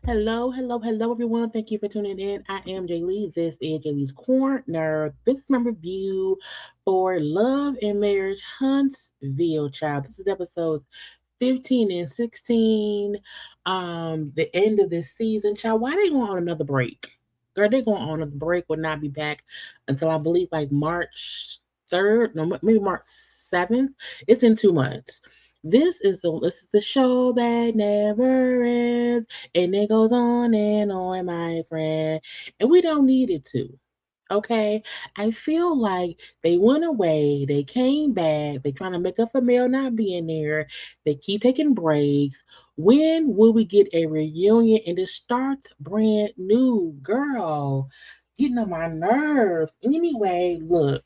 Hello, everyone. Thank you for tuning in. I am Jaylee. This is Jaylee's Corner. This is my review for Love and Marriage Huntsville, child. This is episodes 15 and 16. The end of this season, child. Why they going on another break? Girl, they going on another break. Will not be back until I believe like March 3rd. No, maybe March 7th. It's in 2 months. This is the show that never ends, and it goes on, my friend. And we don't need it to. Okay, I feel like they went away, they came back, they trying to make up for Mel not being there. They keep taking breaks. When will we get a reunion and it starts brand new, girl? Getting on my nerves. Anyway, look,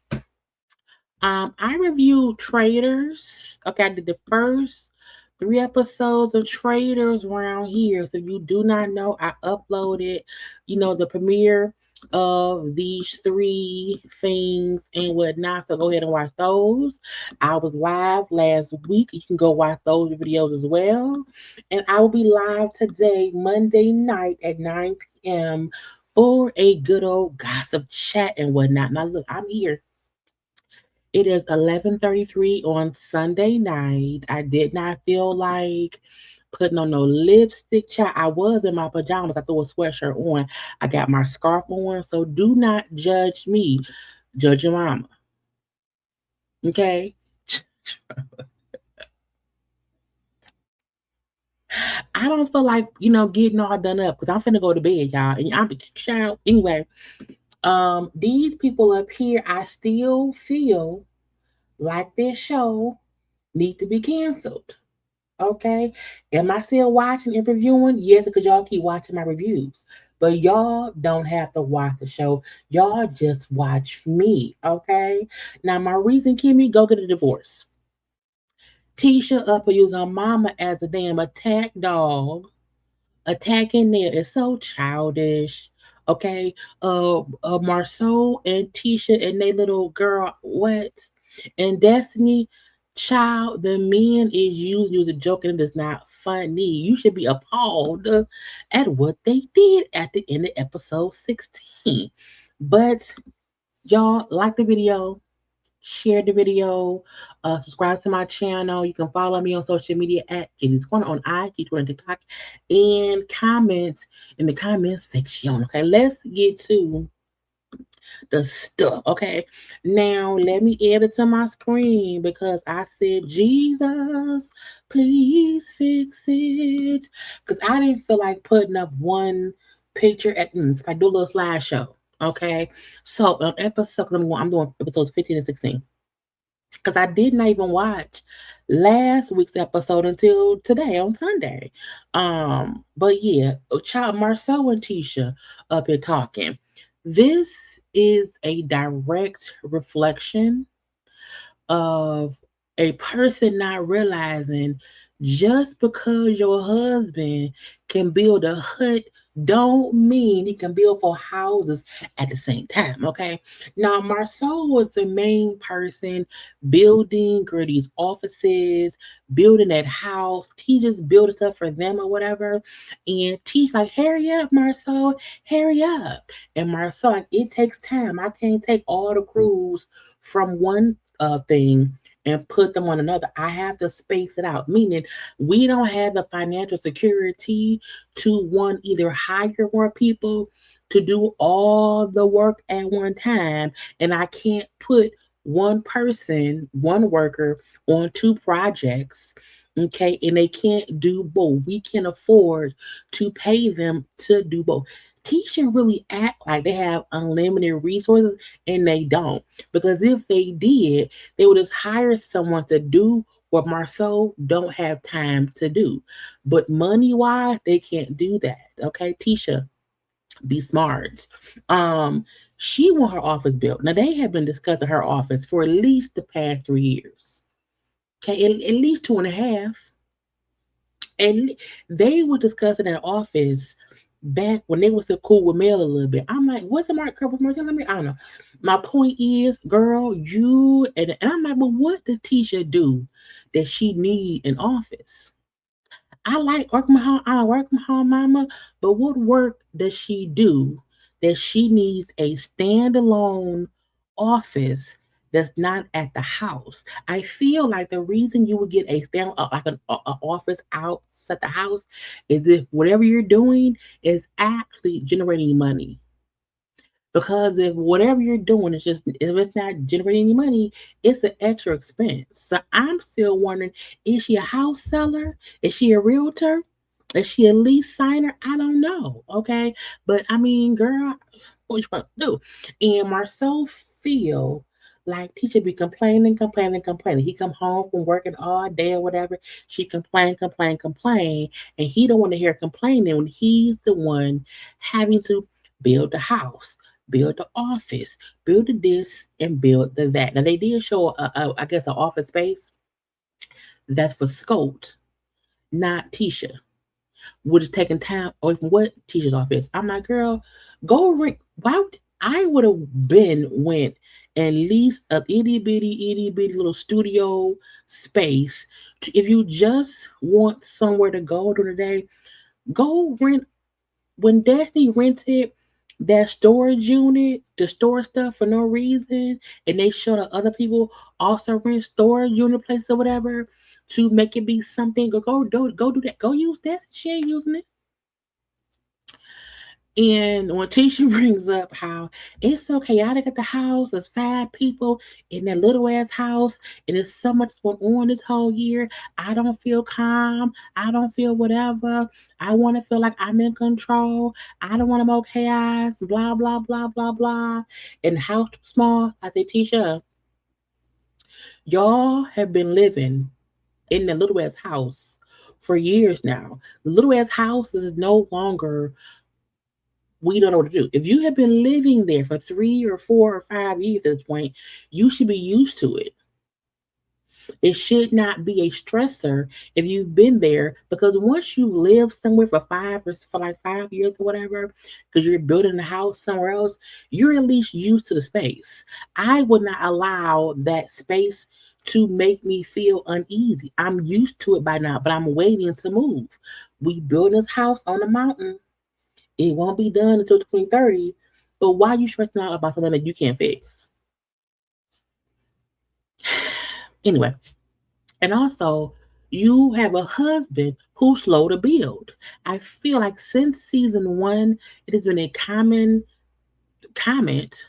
I reviewed Traders. Okay, I did the first 3 episodes of Traders around here. So if you do not know, I uploaded, the premiere of these 3 things and whatnot. So go ahead and watch those. I was live last week. You can go watch those videos as well. And I will be live today, Monday night at 9 p.m. for a good old gossip chat and whatnot. Now look, I'm here. It is 11:33 on Sunday night. I did not feel like putting on no lipstick. Child, I was in my pajamas. I threw a sweatshirt on. I got my scarf on. So do not judge me. Judge your mama. Okay? I don't feel like, getting all done up because I'm finna go to bed, y'all. And I'm child. Anyway, these people up here, I still feel like this show need to be canceled. Okay. Am I still watching and reviewing? Yes, because y'all keep watching my reviews. But y'all don't have to watch the show. Y'all just watch me. Okay. Now, Maurice and Kimmi, go get a divorce. Tisha up and use her mama as a damn attack dog. Attacking there is so childish. Okay. Marceau and Tisha and they little girl, what? And Destiny, child, the men is used as a joke and it is not funny. You should be appalled at what they did at the end of episode 16. But y'all like the video, share the video, subscribe to my channel. You can follow me on social media at JayLeesCorner on IG, Twitter, and TikTok, and comment in the comment section. Okay, let's get to the stuff. Okay, now let me add it to my screen because I said, Jesus, please fix it. Because I didn't feel like putting up one picture at like do a little slideshow. Okay, so on episode, I'm doing episodes 15 and 16 because I did not even watch last week's episode until today on Sunday. But yeah, child Marcel and Tisha up here talking. This is a direct reflection of a person not realizing just because your husband can build a hut don't mean he can build 4 houses at the same time. Okay, now Marceau was the main person building Gertie's offices, building that house. He just built stuff for them or whatever, and teach like, hurry up, Marceau, hurry up. And Marceau like, it takes time. I can't take all the crews from one thing and put them on another. I have to space it out, meaning we don't have the financial security to one either hire more people to do all the work at one time, and I can't put one person, one worker on 2 projects. Okay, and they can't do both. We can afford to pay them to do both. Tisha really act like they have unlimited resources, and they don't. Because if they did, they would just hire someone to do what Marceau don't have time to do. But money wise, they can't do that. Okay, Tisha, be smart. Um, she want her office built. Now they have been discussing her office for at least the past 3 years. Okay, at least 2.5. And they were discussing an office back when they were still cool with Mel a little bit. I'm like, what's the mark curve with Mark? I mean, I don't know. My point is, girl, you and I'm like, but what does Tisha do that she need an office? I like working from home. I work from home, mama. But what work does she do that she needs a standalone office that's not at the house? I feel like the reason you would get a stand like an office outside the house is if whatever you're doing is actually generating money. Because if whatever you're doing is just if it's not generating any money, it's an extra expense. So I'm still wondering, is she a house seller? Is she a realtor? Is she a lease signer? I don't know. Okay. But I mean, girl, what you want to do? And Marcel feel like Tisha be complaining, complaining, complaining. He come home from working all day or whatever. She complain, complain, complain, and he don't want to hear complaining when he's the one having to build the house, build the office, build the this, and build the that. Now they did show, I guess, an office space that's for Scout, not Tisha, which is taking time away from what Tisha's office. I'm like, girl, go rent. Why would I would have been went and leased a itty bitty little studio space. If you just want somewhere to go during the day, go rent when Destiny rented that storage unit to store stuff for no reason, and they show that other people also rent storage unit place or whatever to make it be something, go do that. Go use that. She ain't using it. And when Tisha brings up how it's so chaotic at the house, there's five people in that little ass house, and there's so much going on this whole year. I don't feel calm. I don't feel whatever. I want to feel like I'm in control. I don't want to more chaos. Blah blah blah blah blah. And the house too small. I say, Tisha, y'all have been living in the little ass house for years now. The little ass house is no longer, we don't know what to do. If you have been living there for 3 or 4 or 5 years at this point, you should be used to it. It should not be a stressor if you've been there, because once you've lived somewhere for like 5 years or whatever, because you're building a house somewhere else, you're at least used to the space. I would not allow that space to make me feel uneasy. I'm used to it by now, but I'm waiting to move. We build this house on the mountain. It won't be done until 2030. But why are you stressing out about something that you can't fix? Anyway, and also, you have a husband who's slow to build. I feel like since season one, it has been a common comment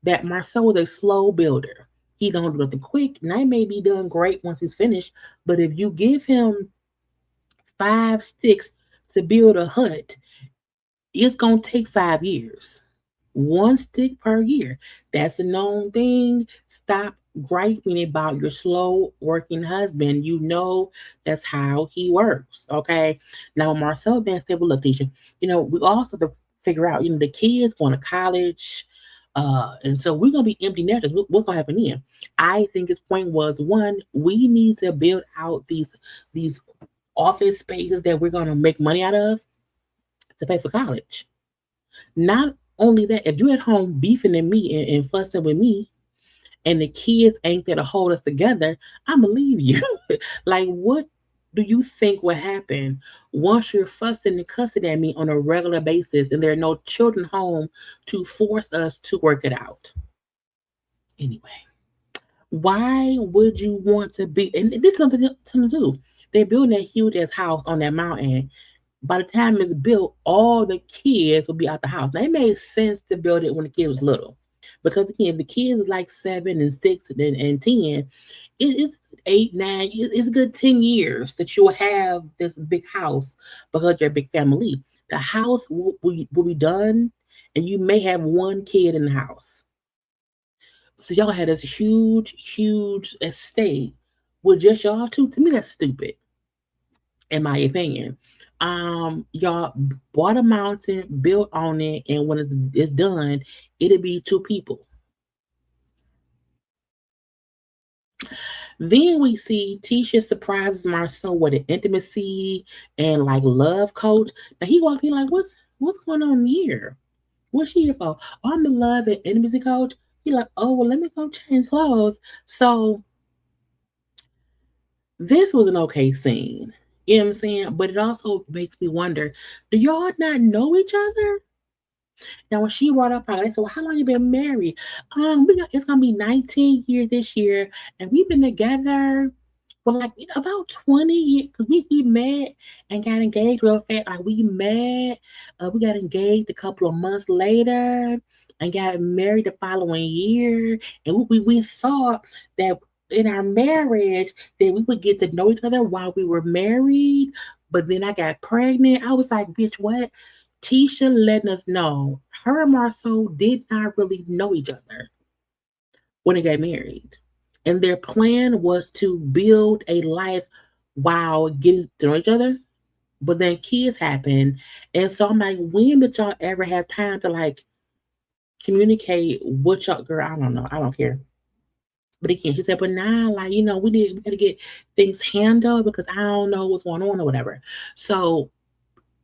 that Marcel is a slow builder. He don't do nothing quick. And that may be done great once he's finished. But if you give him 5 sticks to build a hut, it's gonna take 5 years. 1 stick per year. That's a known thing. Stop griping about your slow working husband. You know that's how he works. Okay. Now Marcel then said, well, look, Tisha, we also have to figure out, the kids going to college. And so we're gonna be empty nesters. What's gonna happen then? I think his point was, one, we need to build out these office spaces that we're gonna make money out of to pay for college. Not only that, if you're at home beefing at me and fussing with me, and the kids ain't there to hold us together, I'm gonna leave you. Like, what do you think will happen once you're fussing and cussing at me on a regular basis and there are no children home to force us to work it out? Anyway, why would you want to be? And this is something to do. They're building that huge ass house on that mountain. By the time it's built, all the kids will be out the house. Now, it made sense to build it when the kid was little. Because again, if the kids is like 7 and 6 and 10, it's 8, 9, it's a good 10 years that you'll have this big house because you're a big family. The house will be done, and you may have one kid in the house. So y'all had this huge, huge estate with just y'all two. To me, that's stupid, in my opinion. Y'all bought a mountain, built on it, and when it's done, it'll be two people. Then we see Tisha surprises Marcel with an intimacy and like love coach. Now he walked in like, what's going on here? What's she here for? Oh, I'm a love and intimacy coach. He like, oh well, let me go change clothes. So this was an okay scene. You know what I'm saying? But it also makes me wonder, do y'all not know each other? Now, when she brought up, I said, "Well, how long you been married?" It's gonna be 19 years this year, and we've been together for like about 20 years. Cause we met and got engaged real fast. Like we got engaged a couple of months later and got married the following year. And we saw that in our marriage that we would get to know each other while we were married. But then I got pregnant. I was like, "Bitch, what?" Tisha letting us know her and Marceau did not really know each other when they got married. And their plan was to build a life while getting to know each other. But then kids happen. And so I'm like, when did y'all ever have time to like communicate with y'all? Girl, I don't know. I don't care. But again, she said, but now, like, we gotta get things handled because I don't know what's going on or whatever. So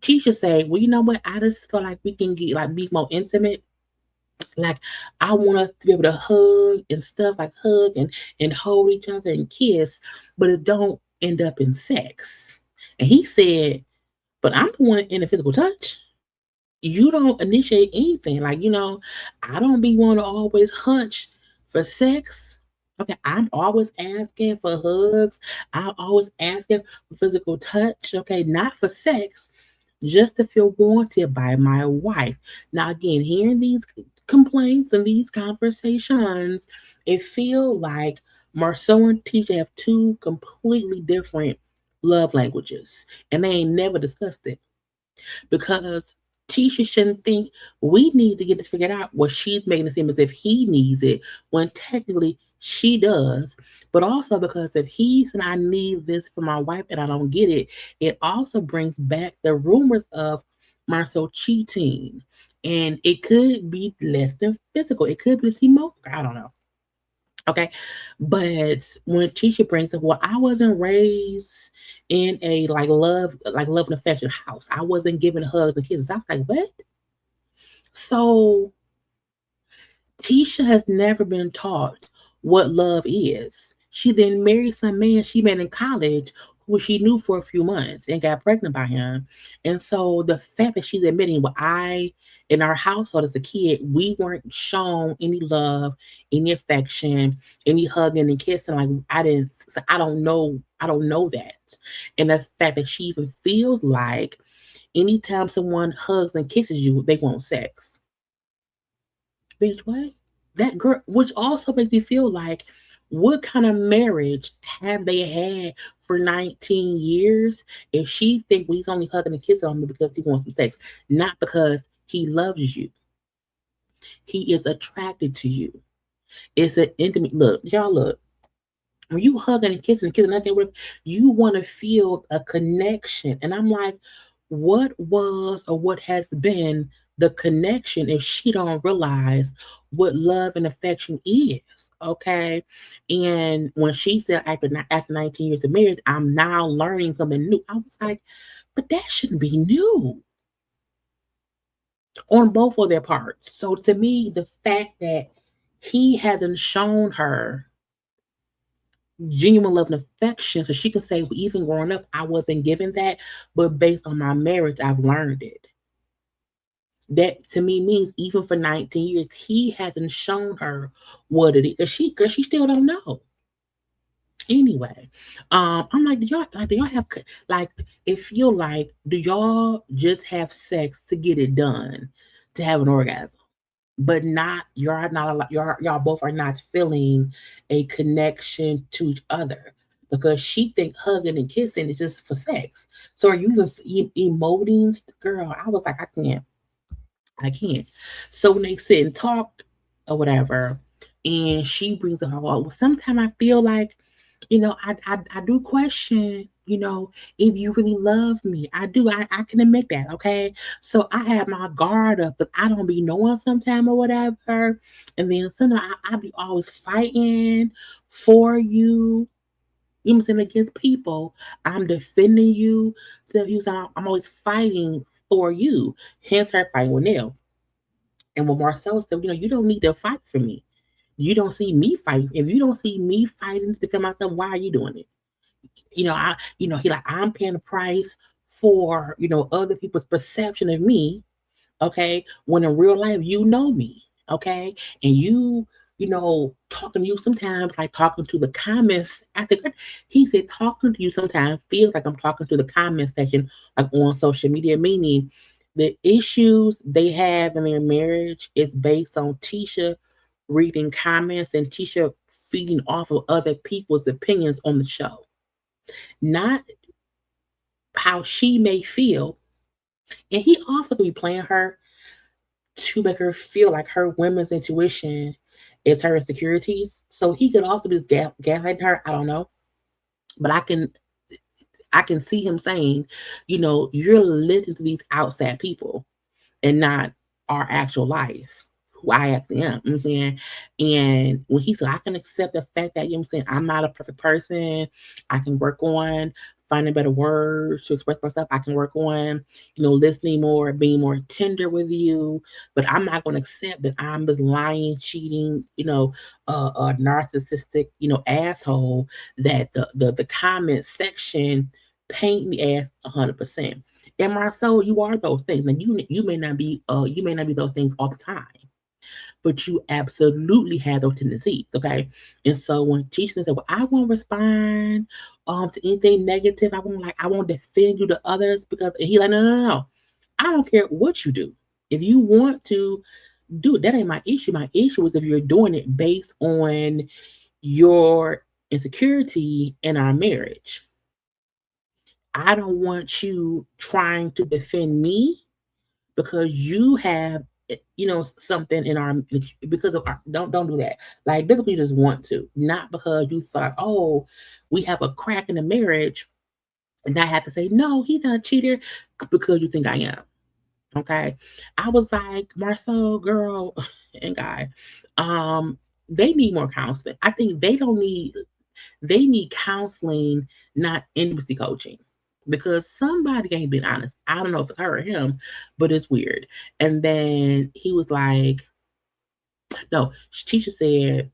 Keisha say, well, you know what? I just feel like we can get like be more intimate. Like I want us to be able to hug and stuff, like hug and hold each other and kiss, but it don't end up in sex. And he said, but I'm the one in the physical touch. You don't initiate anything. Like, I don't be one to always hunch for sex. Okay, I'm always asking for hugs. I'm always asking for physical touch. Okay, not for sex, just to feel wanted by my wife. Now, again, hearing these complaints and these conversations, it feel like Marceau and TJ have two completely different love languages, and they ain't never discussed it because Tisha shouldn't think we need to get this figured out. Well, she's making it seem as if he needs it when technically she does. But also because if he said I need this for my wife and I don't get it, it also brings back the rumors of Marcel cheating. And it could be less than physical. It could be emotional. I don't know. Okay. But when Tisha brings up, well, I wasn't raised in a love and affection house. I wasn't given hugs and kisses. I was like, what? So Tisha has never been taught what love is. She then married some man she met in college who she knew for a few months and got pregnant by him. And so the fact that she's admitting, well, in our household as a kid, we weren't shown any love, any affection, any hugging and kissing. Like I don't know that. And the fact that she even feels like anytime someone hugs and kisses you, they want sex. Bitch, what? That girl, which also makes me feel like, what kind of marriage have they had for 19 years if she think he's only hugging and kissing on me because he wants some sex, not because he loves you. He is attracted to you. It's an intimate look. Y'all look. When you hugging and kissing, nothing with you want to feel a connection. And I'm like, what was or what has been the connection if she don't realize what love and affection is? Okay. And when she said after 19 years of marriage, I'm now learning something new. I was like, but that shouldn't be new on both of their parts. So to me, the fact that he hasn't shown her genuine love and affection, so she can say, well, even growing up, I wasn't given that, but based on my marriage, I've learned it. That to me means even for 19 years, he hasn't shown her what it is. Cause she still don't know. Anyway, I'm like, do y'all have like it feel like do y'all just have sex to get it done, to have an orgasm? But y'all both are not feeling a connection to each other because she think hugging and kissing is just for sex. So are you even emoting, girl? I was like, I can't. So when they sit and talk or whatever, and she brings up, well, sometimes I feel like, I do question, if you really love me. I do. I can admit that, okay? So I have my guard up, but I don't be knowing sometime or whatever. And then sometimes I be always fighting for you. You know what I'm saying? Against people. I'm defending you. So he was like, I'm always fighting for you. Hence her fighting with Nell. And when Marcel said, you don't need to fight for me. You don't see me fight. If you don't see me fighting to defend myself, why are you doing it? he like, I'm paying the price for, other people's perception of me, okay? When in real life, you know me, okay? And talking to you sometimes like talking to the comments. I said, he said, talking to you sometimes feels like I'm talking to the comment section, like on social media, meaning the issues they have in their marriage is based on Tisha reading comments and Tisha feeding off of other people's opinions on the show, not how she may feel. And he also could be playing her to make her feel like her women's intuition is her insecurities. So he could also be just gaslighting her. I don't know, but I can see him saying, you're listening to these outside people and not our actual life, who I actually am. You know what I'm saying? And when he said, I can accept the fact that, I'm saying, I'm not a perfect person. I can work on finding better words to express myself. I can work on, listening more, being more tender with you. But I'm not going to accept that I'm this lying, cheating, a narcissistic, asshole that the comment section paint me as 100%. And Marcel, you are those things. And you may not be those things all the time, but you absolutely have those tendencies. Okay. And so when teaching said, well, I won't respond to anything negative. I won't defend you to others because and he's like, no, no, no, no. I don't care what you do. If you want to do it, that ain't my issue. My issue is if you're doing it based on your insecurity in our marriage. I don't want you trying to defend me because you have something in our because of our don't do that. Like biblically you just want to, not because you thought, oh, we have a crack in the marriage, and I have to say, no, he's not a cheater because you think I am. Okay. I was like, Marcel, girl, and guy, um, they need more counseling. I think they need counseling, not intimacy coaching. Because somebody ain't been honest. I don't know if it's her or him, but it's weird. And then he was like, no, teacher said,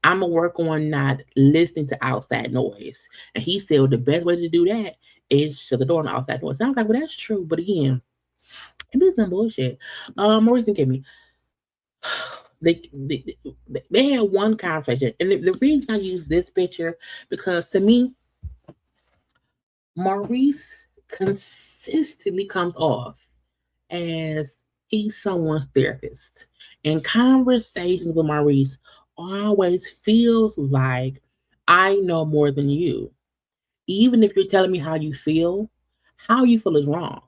I'm gonna work on not listening to outside noise. And he said, well, the best way to do that is shut the door on outside noise. Sounds like, well, that's true. But again, maybe it's not bullshit. Maurice and Kimmi, they had one conversation. And the reason I use this picture, because to me, Maurice consistently comes off as he's someone's therapist. And conversations with Maurice always feels like I know more than you. Even if you're telling me how you feel is wrong.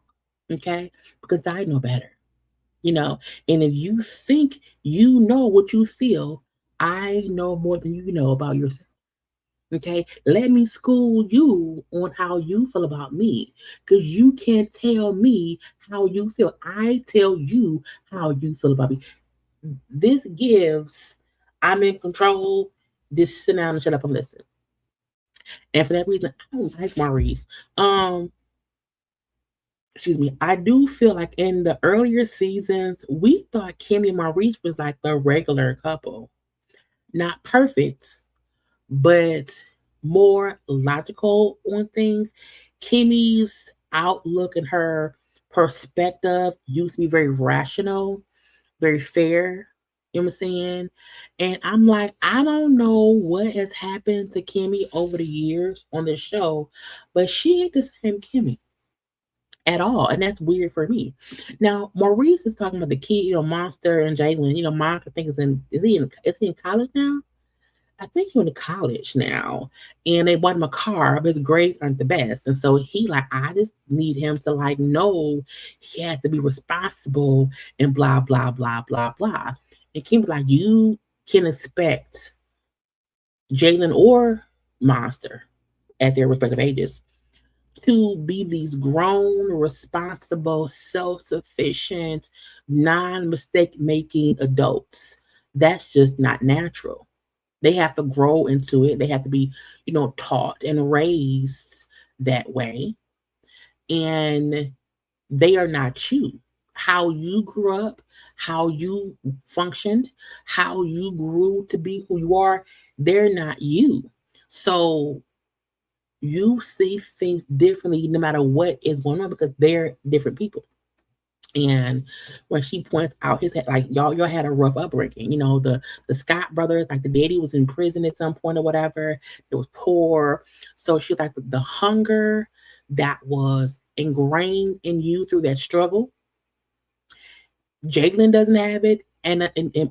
Okay? Because I know better. You know, and if you think you know what you feel, I know more than you know about yourself. Okay, let me school you on how you feel about me because you can't tell me how you feel. I tell you how you feel about me. This gives I'm in control. Just sit down and shut up and listen. And for that reason, I don't like Maurice. Um, excuse me. I do feel like in the earlier seasons, we thought Kimmi and Maurice was like the regular couple, not perfect, but more logical on things. Kimmi's outlook and her perspective used to be very rational, very fair. You know what I'm saying? And I'm like, I don't know what has happened to Kimmi over the years on this show, but she ain't the same Kimmi at all. And that's weird for me. Now, Maurice is talking about the kid, Monster and Jalen. Monster, I think is he in college now? I think he went to college now, and they bought him a car, but his grades aren't the best, and so he like, I just need him to like know he has to be responsible and blah blah blah blah blah. And Kim was like, you can expect Jalen or Monster at their respective ages to be these grown, responsible, self-sufficient, non-mistake making adults. That's just not natural. They have to grow into it. They have to be, taught and raised that way. And they are not you. How you grew up, how you functioned, how you grew to be who you are, they're not you. So you see things differently no matter what is going on because they're different people. And when she points out his like y'all had a rough upbringing, the Scott brothers, like the daddy was in prison at some point or whatever. It was poor, so she was like the hunger that was ingrained in you through that struggle. Jalen doesn't have it, and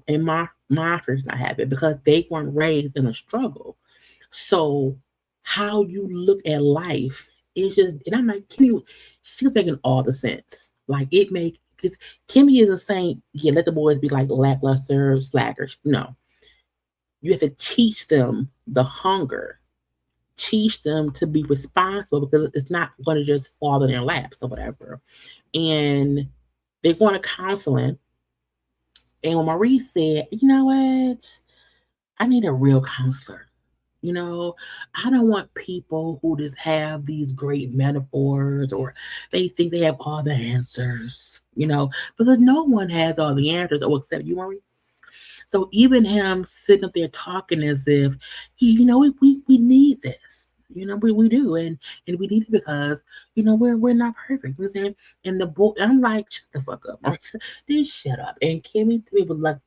my does not have it because they weren't raised in a struggle. So how you look at life is just, and I'm like, Kimmi, she's making all the sense. Like it make because Kimmi isn't saying, yeah, let the boys be like lackluster slackers. No, you have to teach them the hunger, teach them to be responsible because it's not going to just fall in their laps or whatever. And they're going to counseling. And when Maurice said, you know what, I need a real counselor. You know, I don't want people who just have these great metaphors or they think they have all the answers, because no one has all the answers except you, Maurice. So even him sitting up there talking as if, we need this. We do, and we need it because we're not perfect. You know what I'm saying? And the boy, I'm like, shut the fuck up, Maurice. Just shut up. And Kimmi to me was like,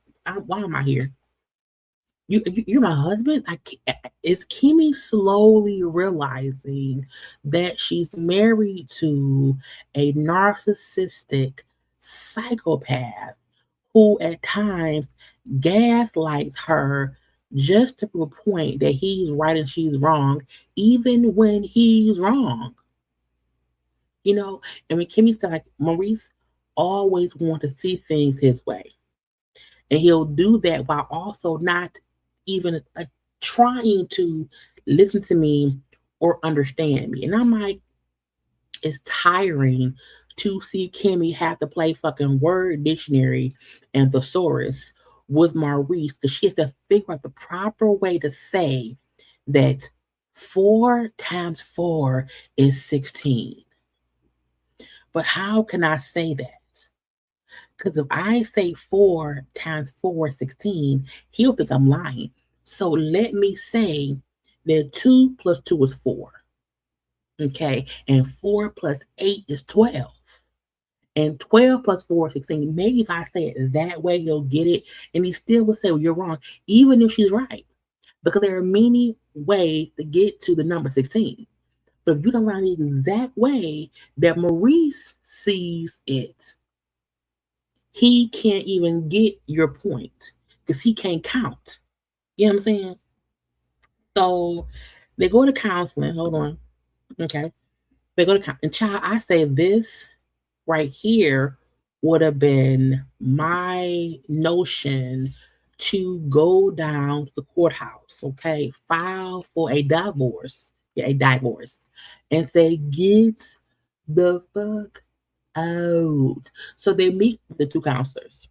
why am I here? You're my husband. Is Kimmi slowly realizing that she's married to a narcissistic psychopath who at times gaslights her just to prove a point that he's right and she's wrong, even when he's wrong. And when Kimmi said, like, Maurice always want to see things his way. And he'll do that while also not even trying to listen to me or understand me. And I'm like, it's tiring to see Kimmi have to play fucking word dictionary and thesaurus with Maurice because she has to figure out the proper way to say that 4 times 4 is 16. But how can I say that? Because if I say 4 times 4 is 16, he'll think I'm lying. So let me say that 2 plus 2 is 4. Okay. And 4 plus 8 is 12. And 12 plus 4 is 16. Maybe if I say it that way, he'll get it. And he still will say, well, you're wrong, even if she's right. Because there are many ways to get to the number 16. But if you don't write it the exact way that Maurice sees it, he can't even get your point because he can't count. You know what I'm saying? So they go to counseling. Hold on. Okay. They go to counseling. And child, I say this right here would have been my notion to go down to the courthouse, okay, file for a divorce, and say, get the fuck out. So they meet with the 2 counselors.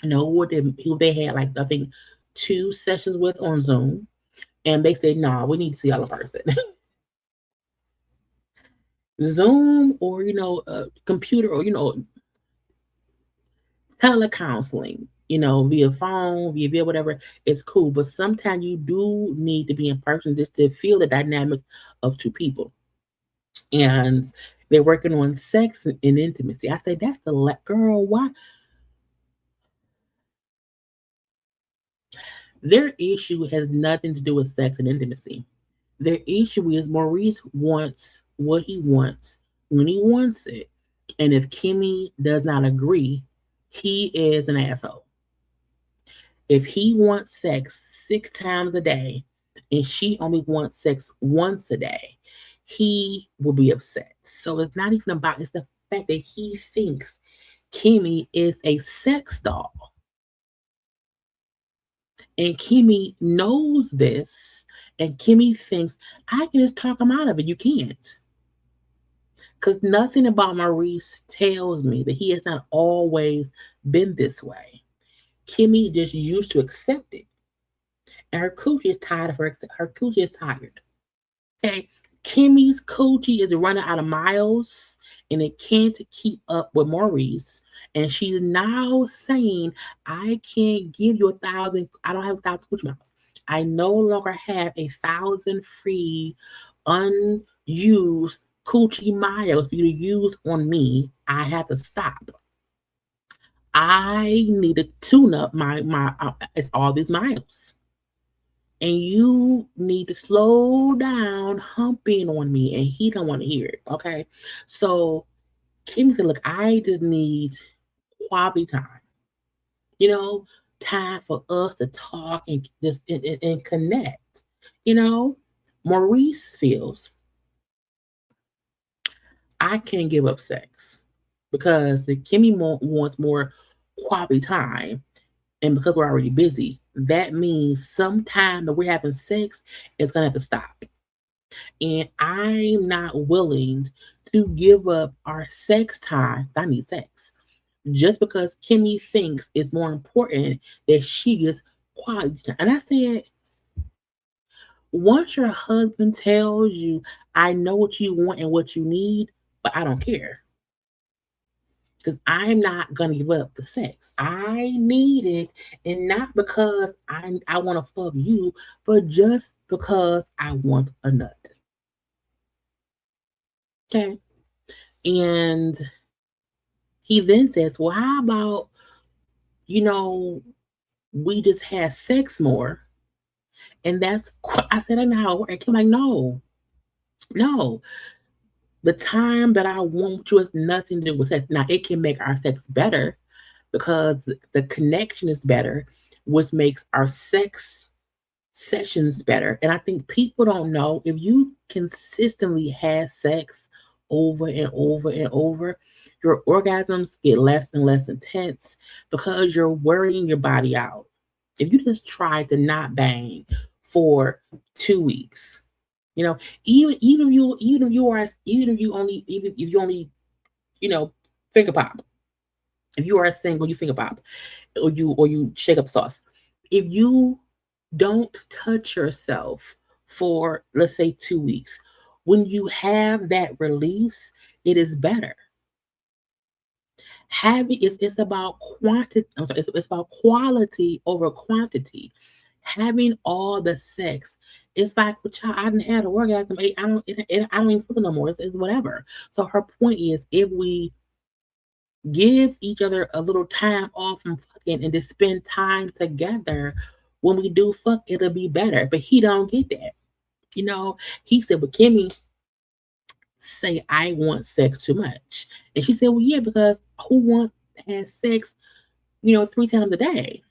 Who they had, like, I think 2 sessions with on Zoom. And they said, nah, we need to see y'all in person. Zoom or, computer or, telecounseling, via phone, via whatever, it's cool. But sometimes you do need to be in person just to feel the dynamics of 2 people. And they're working on sex and intimacy. I say, that's the girl, why? Their issue has nothing to do with sex and intimacy. Their issue is Maurice wants what he wants when he wants it. And if Kimmi does not agree, he is an asshole. If he wants sex 6 times a day and she only wants sex once a day, he will be upset. So it's not even about, it's the fact that he thinks Kimmi is a sex doll. And Kimmi knows this, and Kimmi thinks, I can just talk him out of it. You can't. Because nothing about Maurice tells me that he has not always been this way. Kimmi just used to accept it. And her coochie is tired of her coochie is tired. Okay. Kimmy's coochie is running out of miles and it can't keep up with Maurice. And she's now saying, I can't give you 1,000. I don't have 1,000 coochie miles. I no longer have 1,000 free unused coochie miles for you to use on me. I have to stop. I need to tune up it's all these miles. And you need to slow down humping on me, and he don't want to hear it. Okay. So Kimmi said, look, I just need quality time. You know, time for us to talk and just and connect. You know, Maurice feels I can't give up sex because the Kimmi wants more quality time, and because we're already busy, that means sometime that we're having sex is gonna have to stop. And I'm not willing to give up our sex time. I need sex just because Kimmi thinks it's more important that she gets quality time. And I said, once your husband tells you, I know what you want and what you need, but I don't care. Because I'm not gonna give up the sex. I need it, and not because I want to fuck you, but just because I want a nut. Okay. And he then says, well, how about, you know, we just had sex more? And I said, I know how it works. I'm like, no, no. The time that I want you has nothing to do with sex. Now, it can make our sex better because the connection is better, which makes our sex sessions better. And I think people don't know if you consistently have sex over and over and over, your orgasms get less and less intense because you're wearing your body out. If you just try to not bang for 2 weeks, you know, even if you only, you know, finger pop. If you are single, you finger pop, or you shake up sauce. If you don't touch yourself for, let's say, 2 weeks, when you have that release, it is better. Having it's about quantity. I'm sorry, it's about quality over quantity. Having all the sex, it's like, well, child, I didn't have an orgasm. I don't even feel it no more. It's whatever. So her point is, if we give each other a little time off from fucking and just spend time together, when we do fuck, it'll be better. But he don't get that. You know, he said, but Kimmi say I want sex too much. And she said, well, yeah, because who wants to have sex, 3 times a day?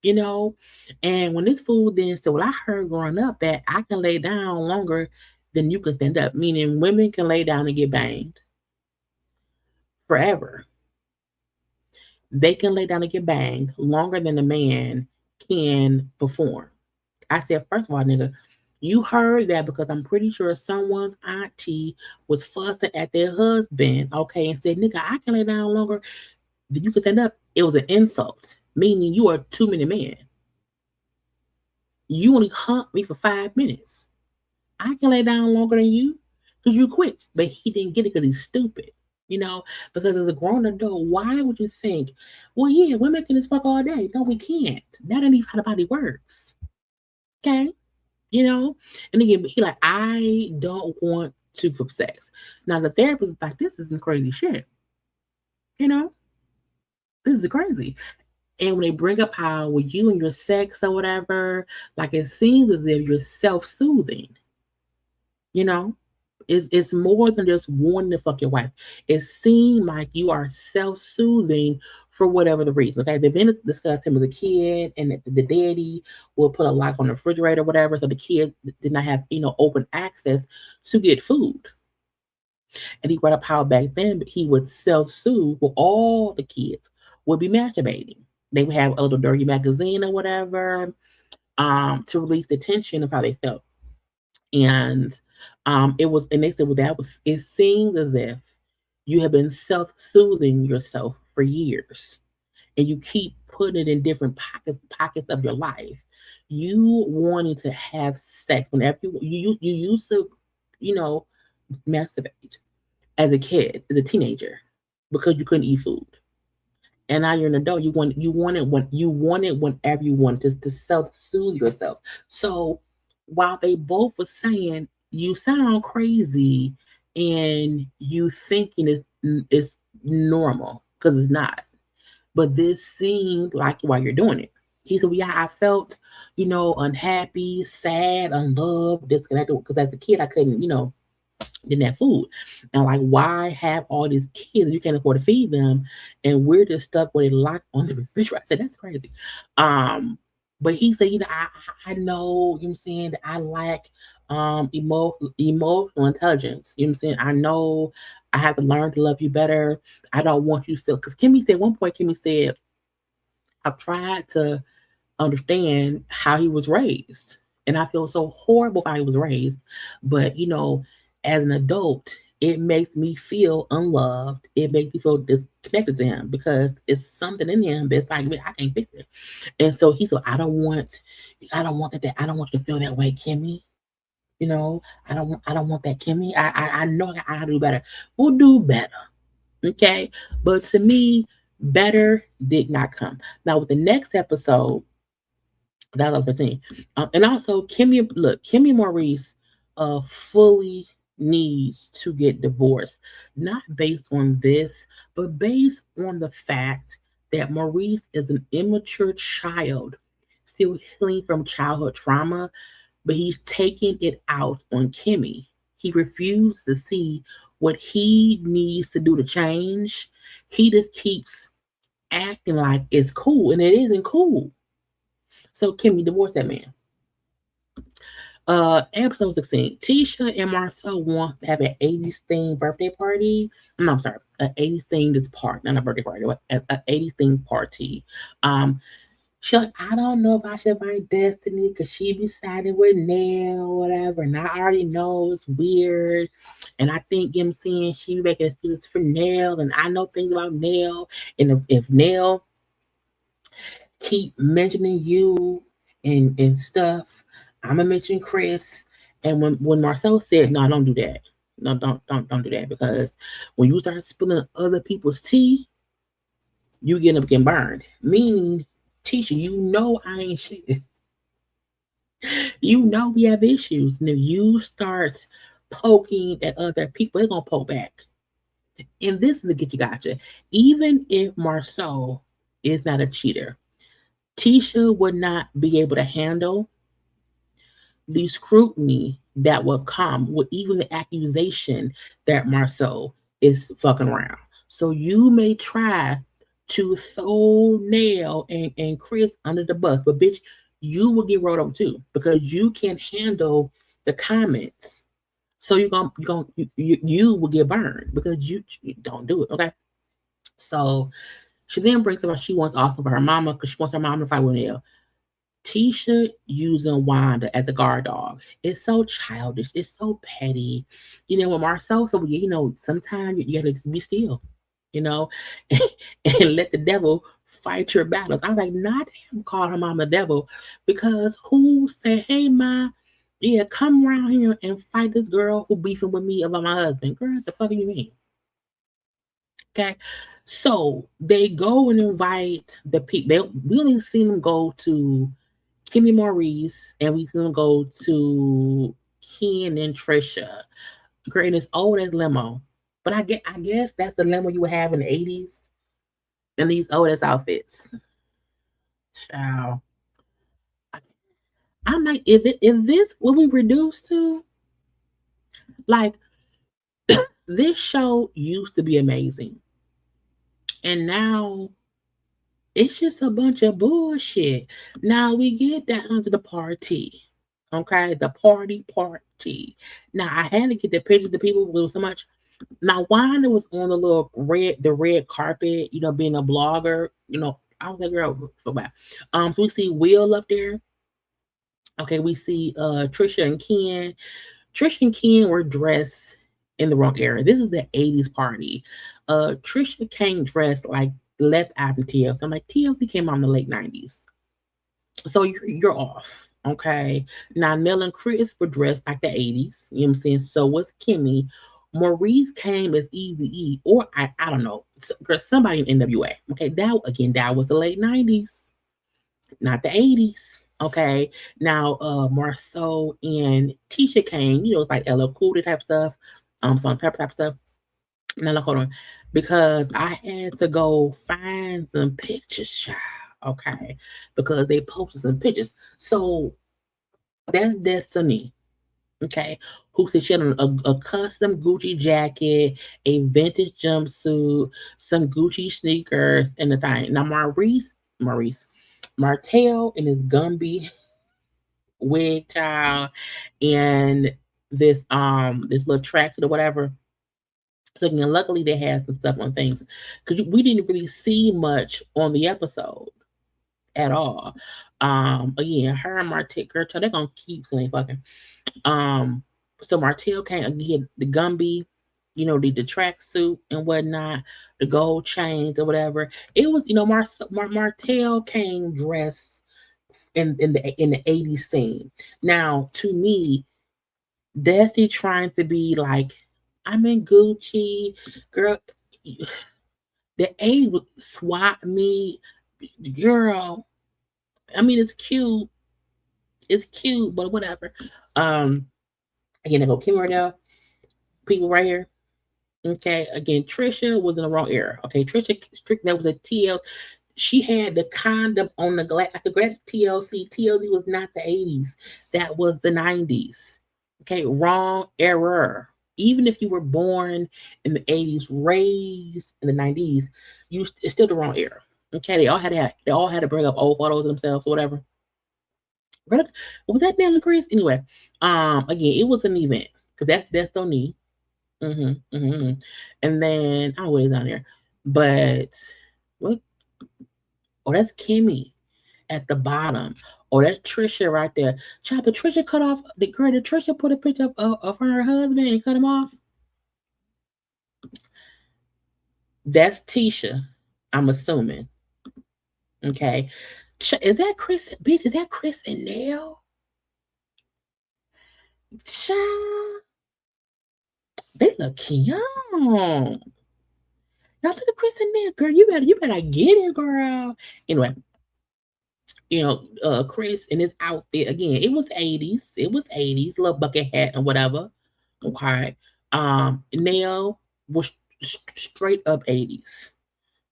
You know? And when this fool then said, well, I heard growing up that I can lay down longer than you can stand up, meaning women can lay down and get banged forever. They can lay down and get banged longer than a man can perform. I said, first of all, nigga, you heard that because I'm pretty sure someone's auntie was fussing at their husband, okay, and said, nigga, I can lay down longer than you can stand up. It was an insult, meaning you are too many men. You only humped me for 5 minutes. I can lay down longer than you because you quit. But he didn't get it because he's stupid. Because as a grown adult, why would you think, well, yeah, women can just fuck all day? No, we can't. That ain't even how the body works. Okay? And again, he like, I don't want to for sex. Now the therapist is like, this is some crazy shit. This is crazy. And when they bring up how with you and your sex or whatever, like it seems as if you're self-soothing. It's more than just wanting to fuck your wife. It seems like you are self-soothing for whatever the reason. Okay, they then discussed him as a kid, and that the daddy will put a lock on the refrigerator or whatever, so the kid did not have open access to get food. And he brought up how back then he would self-soothe, where all the kids would be masturbating. They would have a little dirty magazine or whatever, to release the tension of how they felt. And and they said, well, it seemed as if you have been self-soothing yourself for years, and you keep putting it in different pockets of your life. You wanting to have sex whenever you used to, masturbate as a kid, as a teenager, because you couldn't eat food. And now you're an adult. You want it whenever you want, just to self soothe yourself. So while they both were saying you sound crazy and you thinking it's normal, because it's not. But this seemed like while you're doing it. He said, well, yeah, I felt, unhappy, sad, unloved, disconnected. Because as a kid, I couldn't, didn't have food. And like, why have all these kids? You can't afford to feed them, and we're just stuck with a lock on the refrigerator. I said, that's crazy. Um, but he said, I know, you know what I'm saying, that I lack emotional intelligence. You know what I'm saying? I know I have to learn to love you better. I don't want you to feel, because Kimmi said at one point, Kimmi said, I've tried to understand how he was raised. And I feel so horrible for how he was raised. But, as an adult, it makes me feel unloved. It makes me feel disconnected to him because it's something in him that's like, "Man, I can't fix it." And so he said, I don't want I don't want you to feel that way, Kimmi. I don't want that, Kimmi. I know I gotta do better. We'll do better. Okay. But to me, better did not come. Now with the next episode, that was 15. And also, Kimmi Maurice fully needs to get divorced, not based on this, but based on the fact that Maurice is an immature child, still healing from childhood trauma, but he's taking it out on Kimmi. He refused to see what he needs to do to change. He just keeps acting like it's cool, and it isn't cool. So Kimmi divorced that man. Episode 16. Tisha and Marcel want to have an 80s themed birthday party. No, I'm sorry, an 80s themed party, not a birthday party, but an 80s themed party. Um, she like, I don't know if I should invite Destiny because she be siding with Nell or whatever, and I already know it's weird. And I think, you know what I'm saying, she be making excuses for Nell, and I know things about Nell. And if Nell keep mentioning you and stuff, I'm gonna mention Chris. And when Marcel said, "No, don't do that. No, don't do that," because when you start spilling other people's tea, you end up getting burned. Meaning, teacher, I ain't shit. We have issues, and if you start poking at other people, they're gonna poke back. And this is the get you gotcha. Even if Marcel is not a cheater, Tisha would not be able to handle the scrutiny that will come with even the accusation that Marceau is fucking around. So you may try to throw Nell and Chris under the bus, but bitch, you will get rolled over too because you can't handle the comments. So you will get burned because you don't do it. Okay. So she then brings up she wants also for her mama because she wants her mama to fight with Nell. Tisha using Wanda as a guard dog. It's so childish. It's so petty. With Marcel, so sometimes you gotta be still, you know, and let the devil fight your battles. I was like, not him call her mom the devil, because who said, hey ma, yeah, come around here and fight this girl who beefing with me about my husband. Girl, what the fuck do you mean? Okay. So they go and invite the people. We only seen them go to Kimmi Maurice, and we see them go to Ken and Trisha. Great, and it's old as limo. But I guess that's the limo you would have in the 80s in these old ass outfits. Child. I'm like, is this what we reduced to? Like, this show used to be amazing. And now it's just a bunch of bullshit. Now we get down to the party. Okay, the party. Now I had to get the pictures of the people. It was so much. Now Wanda was on the red carpet. Being a blogger. I was like, girl, so bad. So we see Will up there. Okay, we see Trisha and Ken. Trisha and Ken were dressed in the wrong era. This is the 80s party. Trisha came dressed like left eye from TLC. I'm like, TLC came out in the late 90s. So you're off. Okay. Now Nell and Chris were dressed like the 80s. You know what I'm saying? So was Kimmi. Maurice came as Easy E, or I don't know, somebody in NWA. Okay, that was the late 90s, not the 80s. Okay, now Marceau and Tisha came, it's like LL Cool J type stuff, Salt Pepper type stuff. Now look, hold on, because I had to go find some pictures, child. Okay, because they posted some pictures. So that's Destiny. Okay, who said she had on a custom Gucci jacket, a vintage jumpsuit, some Gucci sneakers, and the thing. Now Martell in his Gumby wig, child, and this little tracksuit or whatever. So again, luckily they had some stuff on things because we didn't really see much on the episode at all. Again, her and Martell, girl, they're gonna keep saying fucking. Um, so Martell came again, the Gumby, the tracksuit and whatnot, the gold chains or whatever. It was, Martell came dressed in the 80s scene. Now, to me, Destiny trying to be like, I'm in Gucci, girl. The A would swap me, girl. I mean, it's cute, but whatever. Again, I go Kimmi right now. People right here. Okay, again, Trisha was in the wrong era. Okay, Trisha strict that was a TL. She had the condom on the glass. I could grab TLC. TLC was not the 80s. That was the 90s. Okay, wrong error. Even if you were born in the 80s, raised in the 90s, it's still the wrong era. Okay, they all had to bring up old photos of themselves or whatever. Was that Nell and Chris? Anyway, again, it was an event because that's no need. And then I was down there, but what? Oh, that's Kimmi at the bottom. Oh, that's Trisha right there. Child, but Trisha cut off the girl. Did Trisha put a picture of her and her husband and cut him off? That's Tisha. I'm assuming. Okay. Is that Chris? Bitch, is that Chris and Nell? Child, they look young. Y'all look at Chris and Nell, girl. You better get it, girl. Anyway, Chris in his outfit again. It was 80s. It was 80s, little bucket hat and whatever. Okay. Nell was straight up 80s.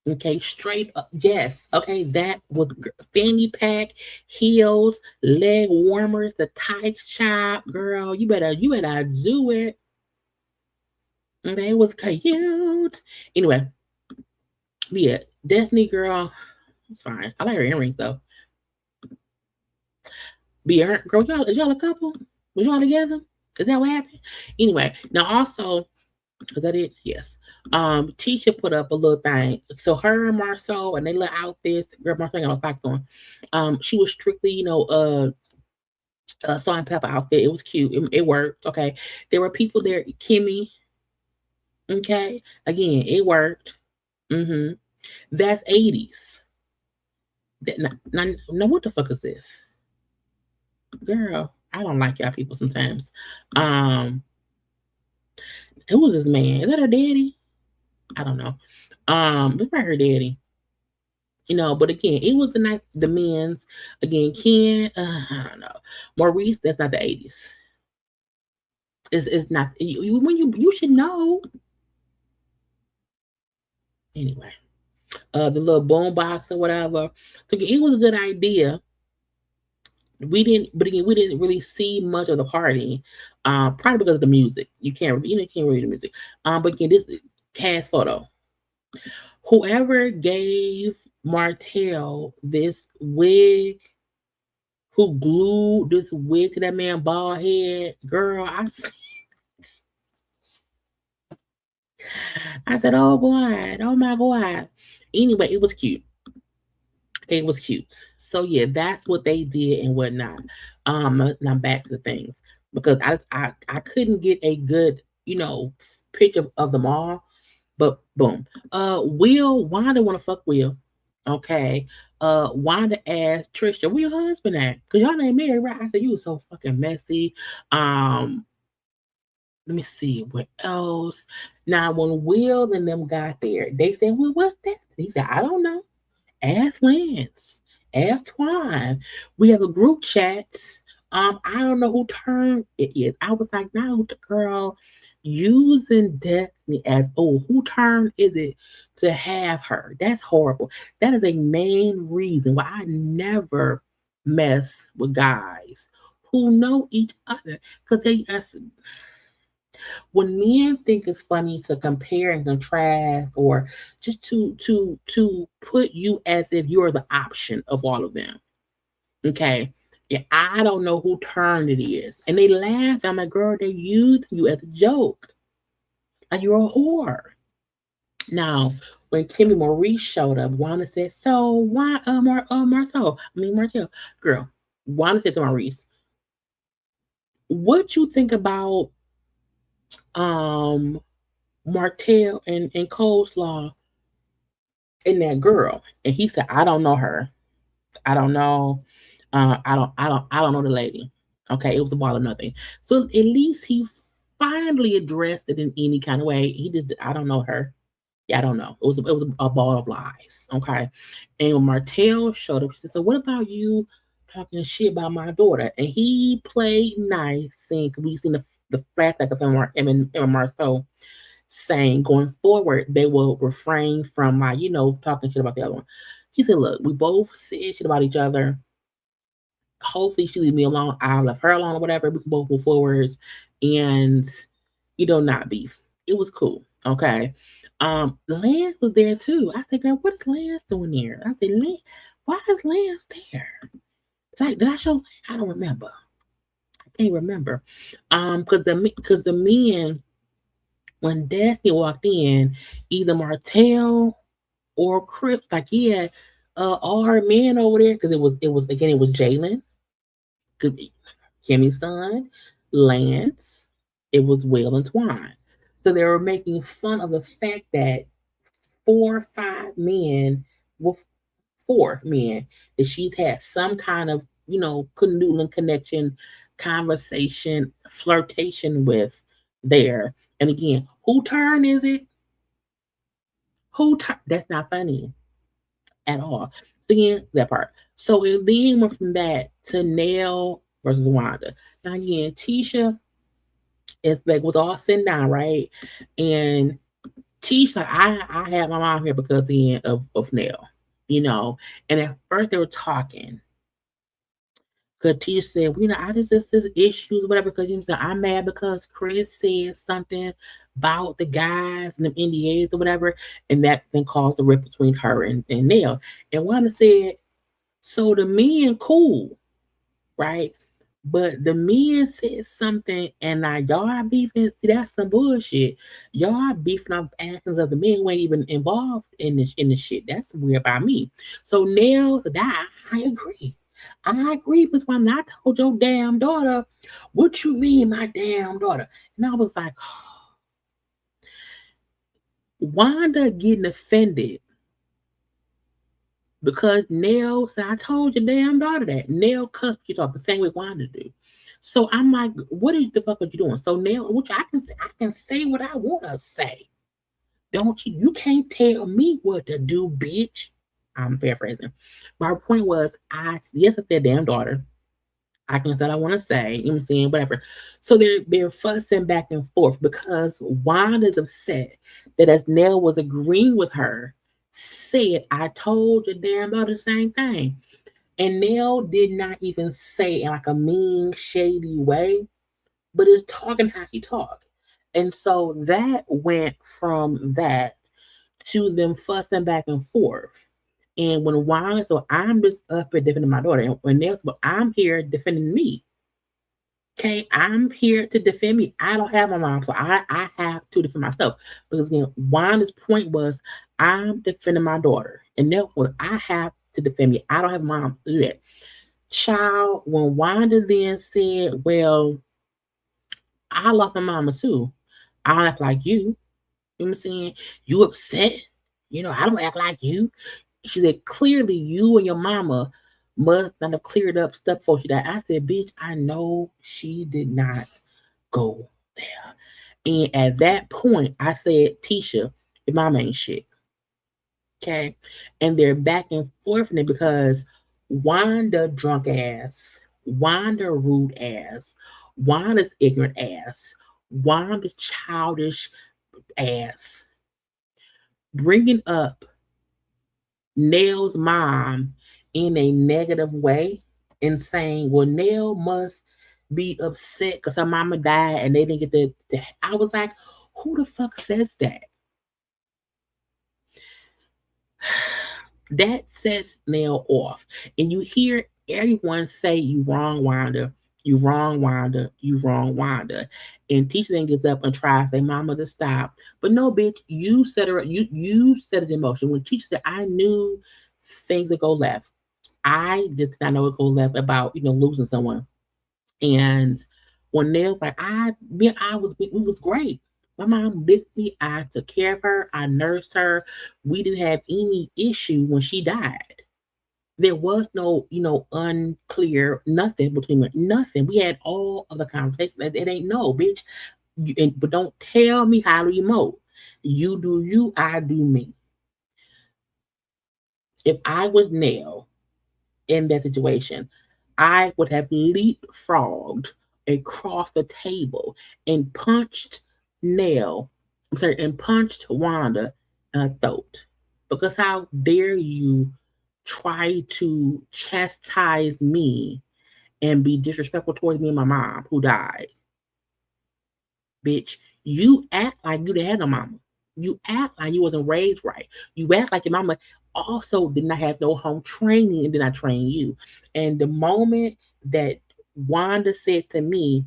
Okay, straight up. Yes. Okay, that was fanny pack, heels, leg warmers, the tight shop, girl. You better do it. Okay, it was cute. Anyway, yeah, Destiny girl. It's fine. I like her earrings though. Girl, is y'all a couple? Was y'all together? Is that what happened? Anyway, now also, is that it? Yes. Tisha put up a little thing. So her and Marceau and they little outfits. Girl, Marceau got socks on. She was strictly, salt and pepper outfit. It was cute. It worked. Okay. There were people there. Kimmi. Okay. Again, it worked. That's 80s. Now, what the fuck is this? Girl, I don't like y'all people sometimes. Who was this man? Is that her daddy? I don't know. It's probably her daddy. But again, it was the men's. Again, Ken, I don't know. Maurice, that's not the 80s. It's not you should know. Anyway, the little boom box or whatever. So again, it was a good idea. We didn't really see much of the party, probably because of the music. You can't read the music. But again, this cast photo. Whoever gave Martell this wig, who glued this wig to that man bald head, girl, I said, oh God, oh my God. Anyway, it was cute. It was cute. So yeah, that's what they did and whatnot. Now back to the things because I couldn't get a good picture of them all. But boom, Wanda want to fuck Will. Okay. Wanda asked Trisha, where your husband at? Cause y'all ain't married, right? I said, you was so fucking messy. Let me see what else. Now, when Will and them got there, they said, "Well, what's that?" He said, "I don't know. Ask Lance. Ask Twine. We have a group chat. I don't know who turn it is." I was like, "No, girl, using Destiny as who turn is it to have her? That's horrible. That is a main reason why I never mess with guys who know each other because they are when men think it's funny to compare and contrast or just to put you as if you're the option of all of them. Okay. Yeah, I don't know who turn it is. And they laugh. I'm like, girl, they used you as a joke. Like you're a whore. Now, when Kimmi Maurice showed up, Wanda said, "So why Marcel, girl." Wanda said to Maurice, "What you think about um Martell and Coleslaw and that girl?" And he said, "I don't know her. I don't know. I don't know the lady." Okay, it was a ball of nothing. So at least he finally addressed it in any kind of way. He just, "I don't know her. Yeah, I don't know." It was a ball of lies. Okay, and when Martell showed up, he said, "So what about you talking shit about my daughter?" And he played nice, saying, because we seen the flashback of him and Marceau saying going forward they will refrain from like talking shit about the other one. He said, "Look, we both said shit about each other. Hopefully she leave me alone. I'll leave her alone or whatever. We can both move forwards and not beef." It was cool. Okay. Lance was there too. I said, "Girl, what is Lance doing there?" I said, "Lance, why is Lance there?" Did I show? I don't remember. I can't remember. Because the men when Destiny walked in, either Martell or Chris, like, "Yeah, all her men over there," because it was again, it was Jalen, could be Kimmy's son, Lance, it was Will and Twine. So they were making fun of the fact that 4 or 5 men, well, 4 men, that she's had some kind of, canoodling connection, conversation, flirtation with there. And again, who turn is it? Who turn? That's not funny at all. Again, that part. So it then went from that to Nell versus Wanda. Now again, Tisha is like was all sitting down, right? And Tisha, like, I had my mom here because again of Nell, you know. And at first they were talking. Because Tisha said, I just this issues, whatever, because I'm mad because Chris said something about the guys and the NDAs or whatever, and that then caused a rip between her and Nell. And Wanda said, "So the men cool, right? But the men said something, and now y'all are beefing. See, that's some bullshit. Y'all are beefing off actions of the men who ain't even involved in this shit. That's weird by me." So Nell said, I agree. I agree, Miss Wanda. I told your damn daughter, "What you mean, my damn daughter?" And I was like, Wanda getting offended because Nell said, "I told your damn daughter that." Nell cussed you talk the same way Wanda do. So I'm like, what is the fuck are you doing? So Nell, which I can say what I want to say. Don't you? You can't tell me what to do, bitch. I'm paraphrasing. My point was, I said damn daughter. I can say what I want to say. You know what I'm saying? Whatever. So they're fussing back and forth because Wanda's upset that as Nell was agreeing with her, said, "I told your damn daughter the same thing." And Nell did not even say in like a mean, shady way, but it's talking how she talk. And so that went from that to them fussing back and forth. And when Wanda, so I'm just up here defending my daughter. And when Nell said, "Well, I'm here defending me." Okay, I'm here to defend me. I don't have my mom, so I have to defend myself. Because again, Wanda's point was, I'm defending my daughter. And therefore, I have to defend me. I don't have a mom to do that. Child, when Wanda then said, "Well, I love my mama too. I don't act like you." You know what I'm saying? "You upset? I don't act like you." She said, "Clearly, you and your mama must not have cleared up stuff before she died." I said, "Bitch, I know she did not go there." And at that point, I said, Tisha, your mama ain't shit. Okay. And they're back and forth in it because Wanda drunk ass, Wanda rude ass, Wanda's ignorant ass, Wanda's childish ass, bringing up Nell's mom in a negative way and saying, well, Nell must be upset because her mama died and they didn't get the. I was like, who the fuck says that? That sets Nell off. And you hear everyone say, you wrong, Wanda. You wrong, Wanda. You wrong, Wanda. And Tisha then gets up and tries to say, Mama, to stop. But no, bitch, you set her. You set it in motion. When Tisha said, I knew things would go left. I just did not know it would go left about losing someone. And when Nell like, we was great. My mom lifted me. I took care of her. I nursed her. We didn't have any issue when she died. There was no, unclear nothing between us. Nothing. We had all of the conversations. It ain't no, bitch. But don't tell me how to emote. You do you, I do me. If I was Nell in that situation, I would have leapfrogged across the table and punched Nell, and punched Wanda in her throat. Because how dare you try to chastise me and be disrespectful towards me and my mom who died? Bitch, you act like you didn't have no mama. You act like you wasn't raised right. You act like your mama also did not have no home training and did not train you. And the moment that Wanda said to me,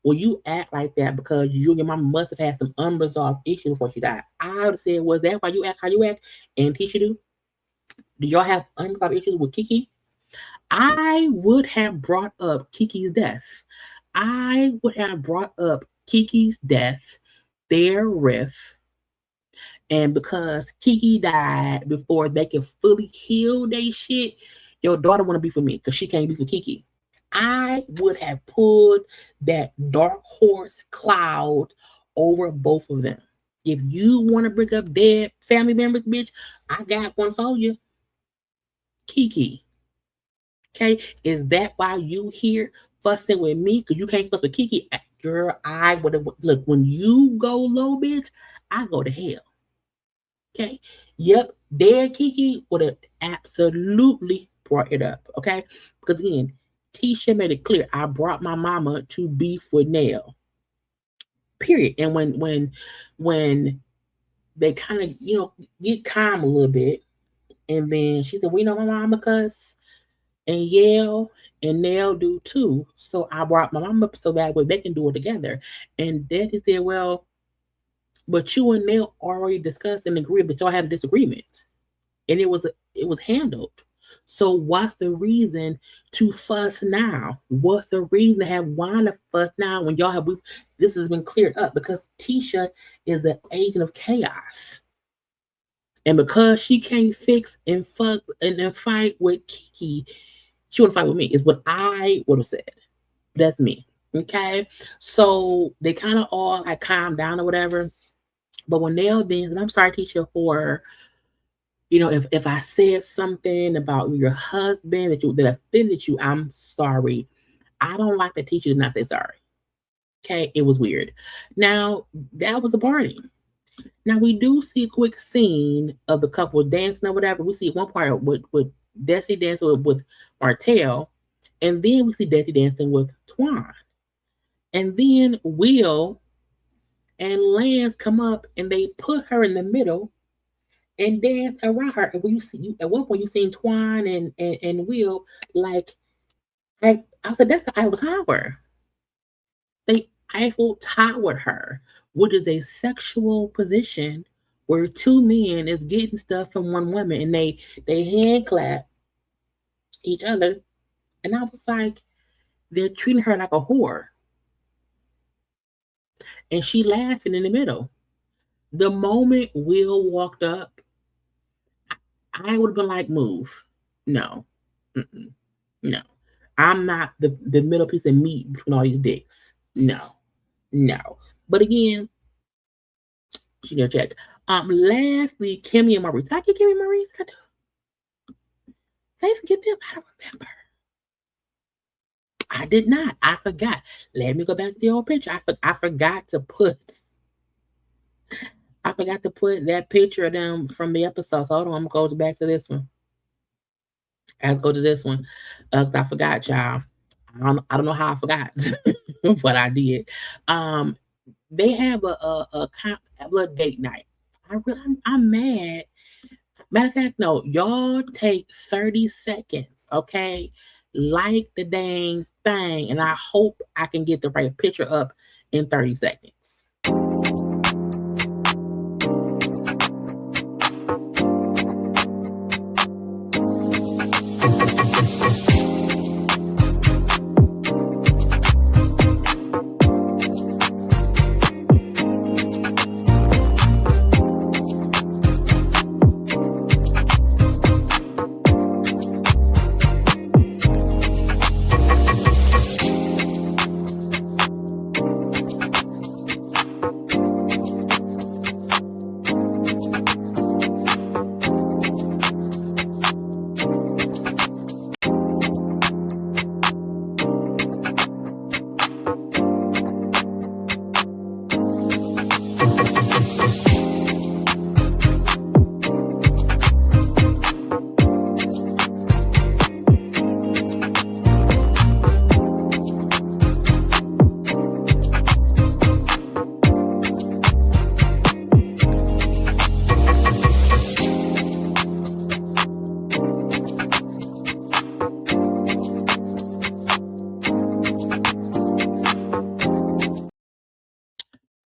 well, you act like that because you and your mama must have had some unresolved issue before she died. I would have said, was that why you act how you act? And Tisha do? Do y'all have unresolved issues with Kiki? I would have brought up Kiki's death. I would have brought up Kiki's death, their riff, and because Kiki died before they could fully heal their shit, your daughter want to be for me because she can't be for Kiki. I would have pulled that dark horse cloud over both of them. If you want to bring up dead family members, bitch, I got one for you. Kiki. Okay? Is that why you here fussing with me? Because you can't fuss with Kiki? Girl, I would have. Look, when you go low, bitch, I go to hell. Okay. Yep. There, Kiki would have absolutely brought it up. Okay. Because again, Tisha made it clear I brought my mama to beef with Nell. Period. And when they kind of get calm a little bit, and then she said, "We know my mama cuss and yell, and Nell do too. So I brought my mama up so that way they can do it together." And Daddy said, "Well, but you and Nell already discussed and agreed that y'all had a disagreement, and it was handled. So what's the reason to fuss now? What's the reason to have Wanda fuss now when y'all have this has been cleared up because Tisha is an agent of chaos, and because she can't fix and fuck and fight with Kiki, she wouldn't fight with me. Is what I would have said. That's me." Okay, so they kind of all like calmed down or whatever. But when Nell then, and I'm sorry, Tisha, for if I said something about your husband that offended you, I'm sorry. I don't like that Tisha did not say sorry. Okay, it was weird. Now that was a party. Now we do see a quick scene of the couple dancing or whatever. We see one part with Desi dancing with Martell, and then we see Desi dancing with Twan. And then Will and Lance come up and they put her in the middle and dance around her. And when at one point you seen Twan and Will like I said that's the Eiffel Tower. They Eiffel Towered her, which is a sexual position where two men is getting stuff from one woman and they hand clap each other. And I was like, they're treating her like a whore. And she laughing in the middle. The moment Will walked up, I would have been like, move. No. Mm-mm. No. I'm not the middle piece of meat between all these dicks. No. No. But again, She didn't check. Lastly, Kimmi and Maurice. Did I get Kimmi and Maurice? Did I forget them? I don't remember. I did not. I forgot. Let me go back to the old picture. I forgot to put. I forgot to put that picture of them from the episode. So hold on, I'm gonna go back to this one. Let's go to this one. 'Cause I forgot, y'all. I don't know how I forgot, but I did. Um, they have a date night. I'm mad. Matter of fact, no, y'all take 30 seconds, okay? Like the dang thing, and I hope I can get the right picture up in 30 seconds.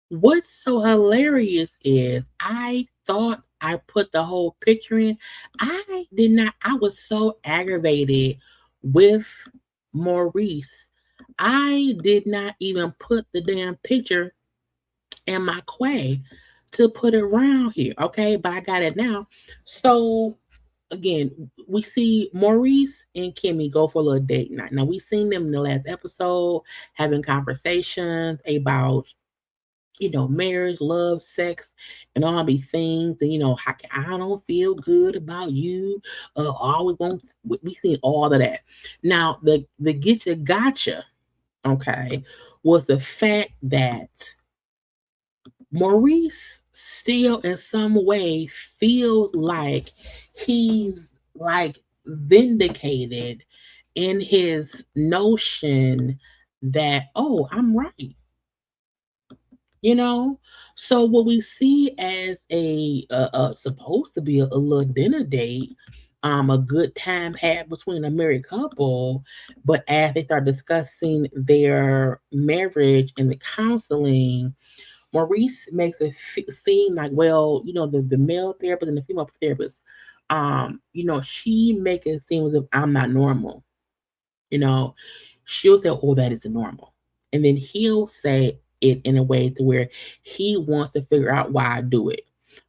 What's so hilarious is I thought I put the whole picture in. I did not. I was so aggravated with Maurice. I did not even put the damn picture in my quay to put it around here. Okay, but I got it now. So again, we see Maurice and Kimmi go for a little date night. Now we seen them in the last episode having conversations about marriage, love, sex, and all these things. And I don't feel good about you. Always want. We seen all of that. Now the get you gotcha, okay, was the fact that Maurice still in some way feels like he's like vindicated in his notion that, oh, I'm right. So what we see as a supposed to be a little dinner date, a good time had between a married couple, but as they start discussing their marriage and the counseling, Maurice makes it seem like, well, the male therapist and the female therapist, she make it seem as if I'm not normal. You know, she'll say, "Oh, that isn't normal," and then he'll say it in a way to where he wants to figure out why I do it.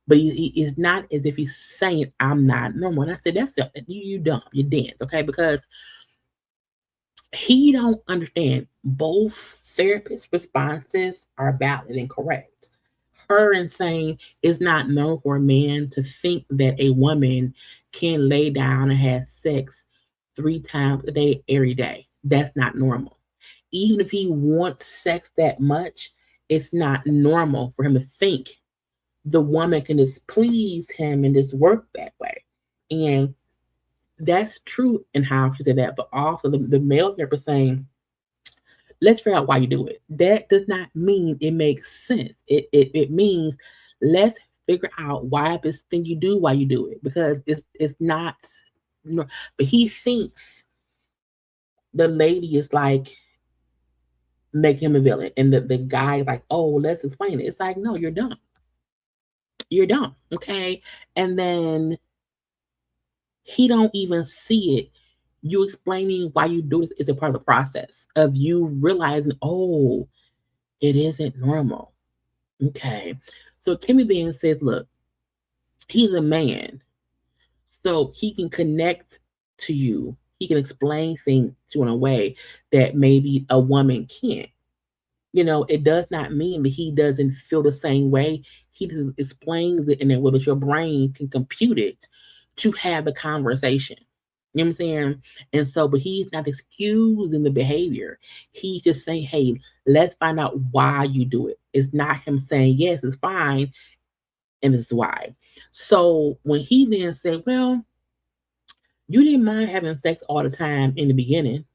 But it's not as if he's saying I'm not normal. And I said, you dumb, you dance, okay? Because he don't understand both therapists' responses are valid and correct. Her and saying it's not normal for a man to think that a woman can lay down and have sex 3 times a day every day. That's not normal. Even if he wants sex that much, it's not normal for him to think the woman can just please him and just work that way. And that's true in how she said that, but also the male therapist saying, let's figure out why you do it. That does not mean it makes sense. It means let's figure out why this thing you do, why you do it. Because it's not but he thinks the lady is like make him a villain. And the guy is like, oh, let's explain it. It's like, no, you're dumb. You're dumb. Okay. And then he don't even see it. You explaining why you do this is a part of the process of you realizing, oh, it isn't normal. Okay. So Kimmi then says, look, he's a man. So he can connect to you. He can explain things to you in a way that maybe a woman can't. It does not mean that he doesn't feel the same way. He just explains it in a way that your brain can compute it to have the conversation. You know what I'm saying? And so, but he's not excusing the behavior. He's just saying, hey, let's find out why you do it. It's not him saying, yes, it's fine, and this is why. So when he then said, well, you didn't mind having sex all the time in the beginning,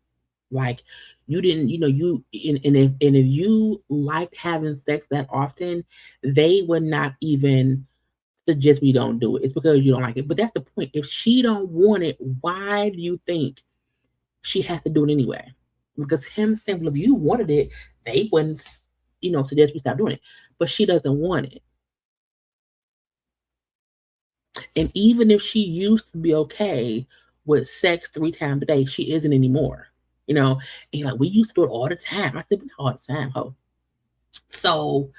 like you didn't, and if you liked having sex that often, they would not even suggest we don't do it. It's because you don't like it. But that's the point. If she don't want it, why do you think she has to do it anyway? Because him saying, well, if you wanted it, they wouldn't, suggest we stop doing it. But she doesn't want it. And even if she used to be okay with sex 3 times a day, she isn't anymore. And you're like, we used to do it all the time. I said, but not all the time, ho. So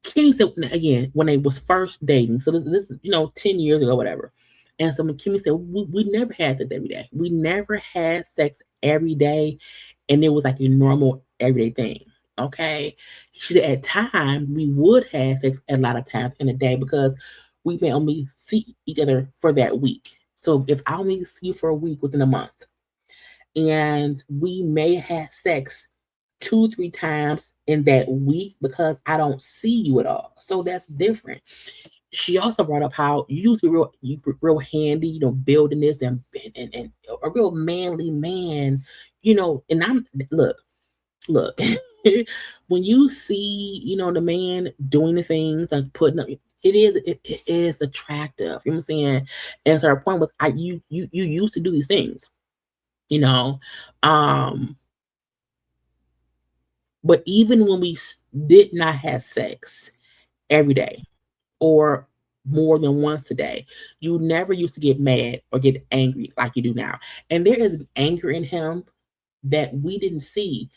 Kimmi said again when they was first dating. So this 10 years ago, whatever. And so when Kimmi said we never had sex every day. We never had sex every day, and it was like a normal everyday thing. Okay, she said at times we would have sex a lot of times in a day because we may only see each other for that week. So if I only see you for a week within a month, and we may have sex 2, 3 times in that week because I don't see you at all. So that's different. She also brought up how you used to be real handy, building this and a real manly man, and I'm look, when you see, the man doing the things like putting up it is attractive. You know what I'm saying? And so her point was you used to do these things, you know. Um But even when we did not have sex every day or more than once a day, you never used to get mad or get angry like you do now. And there is an anger in him that we didn't see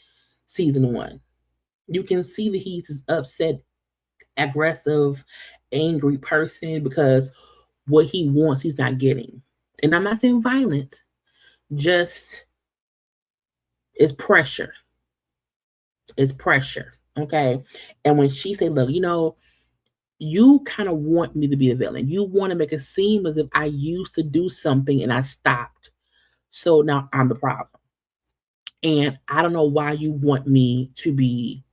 season one. You can see that he's this upset, aggressive, angry person because what he wants, he's not getting. And I'm not saying violent, just it's pressure. It's pressure. Okay. And when she said, look, you kind of want me to be the villain. You want to make it seem as if I used to do something and I stopped. So now I'm the problem. And I don't know why you want me to be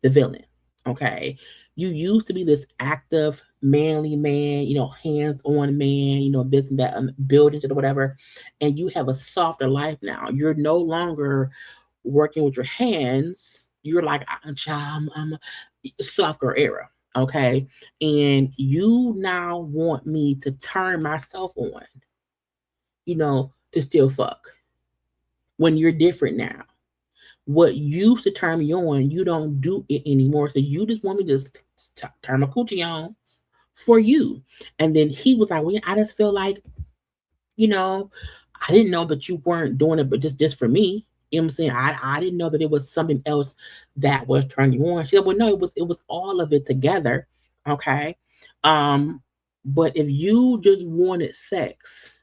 the villain. Okay. You used to be this active, manly man, hands on man, this and that, buildings or whatever. And you have a softer life now. You're no longer working with your hands. You're like, I'm a softer era. Okay. And you now want me to turn myself on, to still fuck when you're different now. What used to turn me on, you don't do it anymore. So you just want me to just turn my coochie on for you. And then he was like, well, I just feel like, I didn't know that you weren't doing it, but just for me. You know what I'm saying? I didn't know that it was something else that was turning you on. She said, well, no, it was all of it together. Okay. Um, but if you just wanted sex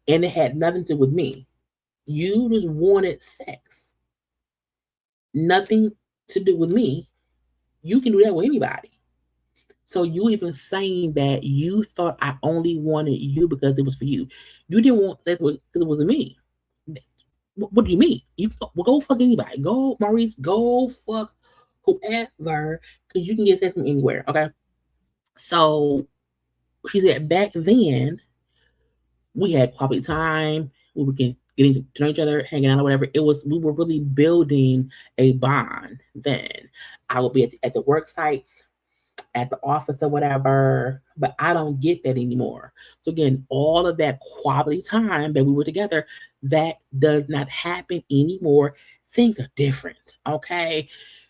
and it had nothing to do with me, you just wanted sex, nothing to do with me, you can do that with anybody. So you even saying that you thought I only wanted you because it was for you. You didn't want sex because it wasn't me. What do you mean? You go fuck anybody. Go, Maurice. Go fuck whoever, because you can get sex from anywhere. Okay. So she said back then we had quality time. We were getting to know each other, hanging out or whatever. We were really building a bond then. I would be at the work sites, at the office or whatever, but I don't get that anymore. So again, all of that quality time that we were together, that does not happen anymore. Things are different. Okay.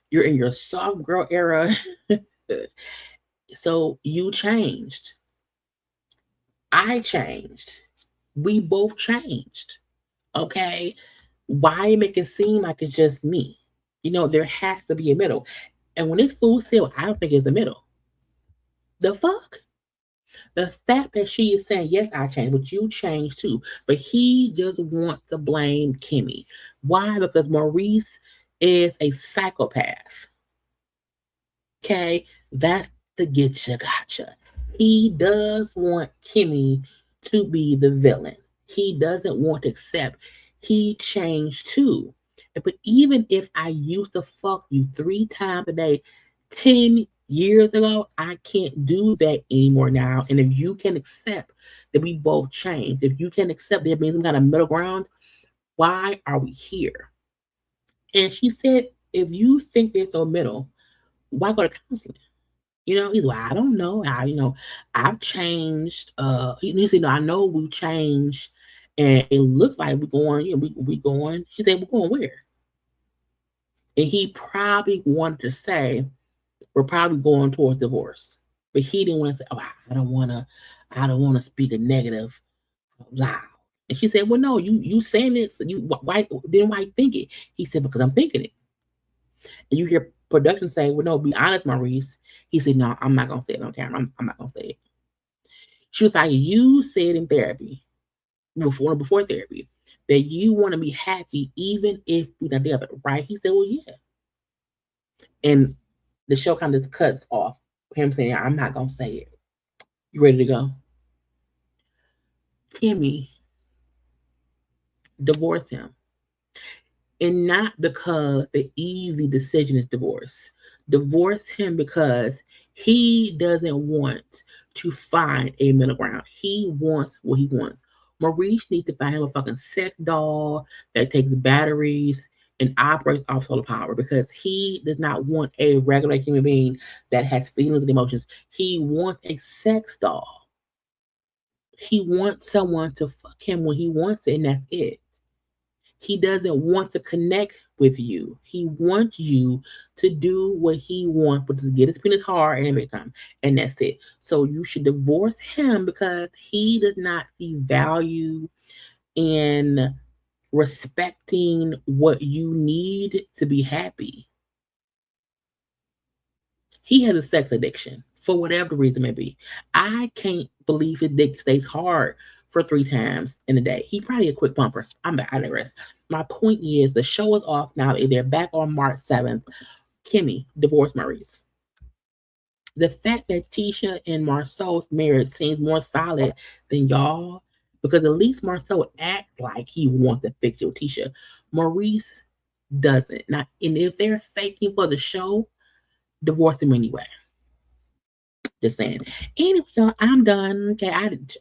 You're in your soft girl era. So you changed. I changed. We both changed. Okay. Why make it seem like it's just me? There has to be a middle. And when this fool said, I don't think it's a middle. The fuck? The fact that she is saying, yes, I changed, but you changed too. But he just wants to blame Kimmi. Why? Because Maurice is a psychopath. Okay, that's the getcha gotcha. He does want Kimmi to be the villain. He doesn't want to accept he changed too. But even if I used to fuck you 3 times a day 10 years ago, I can't do that anymore now. And if you can accept that we both changed, if you can accept there being some kind of middle ground, why are we here? And she said, if you think there's no middle, why go to counseling? He's like, I don't know. I've changed. He said, no, I know we've changed, and it looked like we're going. We going. She said, we're going where? And he probably wanted to say, we're probably going towards divorce, but he didn't want to say, oh, I don't want to speak a negative loud. And she said, well, no, you saying it. So why think it? He said, because I'm thinking it. And you hear production saying, well, no, be honest, Maurice. He said, no, I'm not going to say it on camera. I'm not going to say it. She was like, you said in therapy, before therapy, that you want to be happy even if we're not together, right? He said, well, yeah. And the show kind of just cuts off him saying, I'm not going to say it. You ready to go? Kimmi, divorce him. And not because the easy decision is divorce. Divorce him because he doesn't want to find a middle ground. He wants what he wants. Maurice needs to find him a fucking sex doll that takes batteries and operates off solar power, because he does not want a regular human being that has feelings and emotions. He wants a sex doll. He wants someone to fuck him when he wants it, and that's it. He doesn't want to connect with you. He wants you to do what he wants, but to get his penis hard and become, and that's it. So you should divorce him because he does not see value in respecting what you need to be happy. He has a sex addiction for whatever the reason may be. I can't believe his dick stays hard for 3 times in a day. He probably a quick bumper. I'm back. I digress. My point is, the show is off now. They're back on March 7th. Kimmi divorced Maurice. The fact that Tisha and Marceau's marriage seems more solid than y'all, because at least Marceau acts like he wants to fix your Tisha. Maurice doesn't. Now, and if they're faking for the show, divorce him anyway. Just saying. Anyway, y'all, I'm done. Okay, I had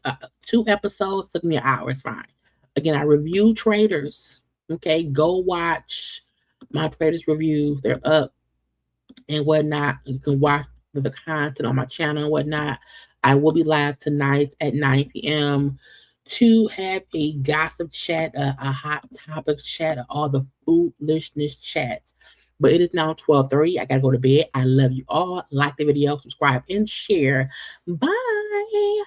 2 episodes. Took me an hour. It's fine. Again, I review Traitors. Okay, go watch my Traitors reviews. They're up and whatnot. You can watch the content on my channel and whatnot. I will be live tonight at 9 p.m. to have a gossip chat, a hot topic chat, all the foolishness chats. But it is now 12:30. I gotta go to bed. I love you all. Like the video, subscribe, and share. Bye.